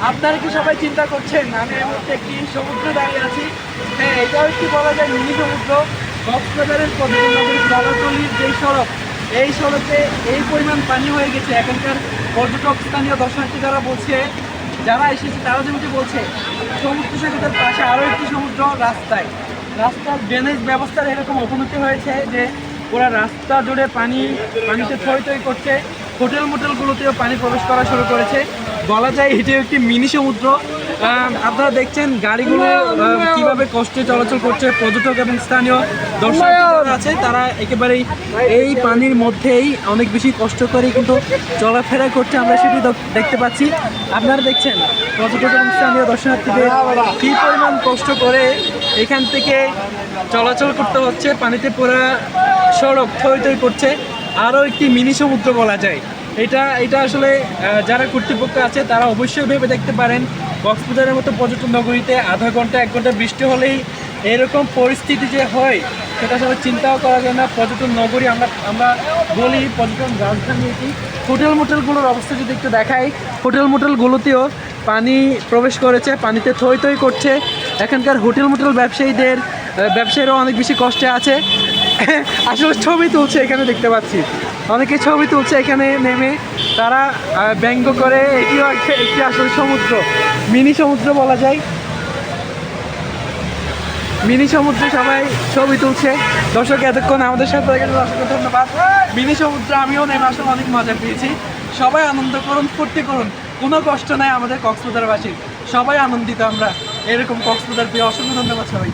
আপনারা কি সবাই চিন্তা করছেন আমি এই মুহূর্তে একটি সমুদ্রে দাঁড়িয়ে আছি? হ্যাঁ, এটাও একটি বলা যায় মিনি সমুদ্র। কক্সবাজারের পর্যটন নগরী কলাতলির যেই সড়ক, এই সড়কে এই পরিমাণ পানি হয়ে গেছে। এখানকার পর্যটক স্থানীয় দর্শনার্থী যারা এসেছে তারা যেমনটি বলছে, সমুদ্র সৈকতের পাশে আরও একটি সমুদ্র রাস্তার ড্রেনেজ ব্যবস্থার এরকম অবনতি হয়েছে যে পুরো রাস্তা জুড়ে পানিতে থই থই করছে। হোটেলগুলোতেও পানি প্রবেশ করা শুরু করেছে। বলা যায় এটি একটি মিনি সমুদ্র। আপনারা দেখছেন গাড়িগুলো কিভাবে কষ্টে চলাচল করছে। পর্যটক এবং স্থানীয় দর্শক আছে তারা একেবারেই এই পানির মধ্যেই অনেক বেশি কষ্ট করে কিন্তু চলাফেরা করছে, আমরা সেটি দেখতে পাচ্ছি। আপনারা দেখছেন পর্যটক এবং স্থানীয় দর্শনার্থীদের কী পরিমাণ কষ্ট করে এখান থেকে চলাচল করতে হচ্ছে। পানিতে পুরা সড়ক থই থই করছে। আরও একটি মিনি সমুদ্র বলা যায় এটা আসলে যারা কর্তৃপক্ষ আছে তারা অবশ্যই ভেবে দেখতে পারেন। কক্সবাজারের মতো পর্যটন নগরীতে আধা ঘন্টা 1 ঘন্টা বৃষ্টি হলেই এরকম পরিস্থিতি যে হয় সেটা আসলে চিন্তাও করা যায় না। পর্যটন নগরী আমরা বলি পর্যটন রাজধানী এটি। হোটেলগুলোর অবস্থা যদি একটু দেখাই, হোটেলগুলোতেও পানি প্রবেশ করেছে, পানিতে থই থই করছে। এখানকার হোটেল ব্যবসায়ীরাও অনেক বেশি কষ্টে আছে। আসলে ছবি তুলছে, এখানে দেখতে পাচ্ছি অনেকে ছবি তুলছে এখানে নেমে। তারা ব্যঙ্গ করে এটিও একটি আসলে সমুদ্র, মিনি সমুদ্র বলা যায়। মিনি সমুদ্রে সবাই ছবি তুলছে। দর্শক এতক্ষণ আমাদের সাথে অসংখ্য ধন্যবাদ। মিনি সমুদ্রে আমিও নেমে আসলে অনেক মজা পেয়েছি। সবাই আনন্দ করুন, ফুর্তি করুন, কোনো কষ্ট নাই আমাদের কক্সবাজারবাসীর। সবাই আনন্দিত আমরা এরকম কক্সবাজার পেয়ে। অসংখ্য ধন্যবাদ সবাই।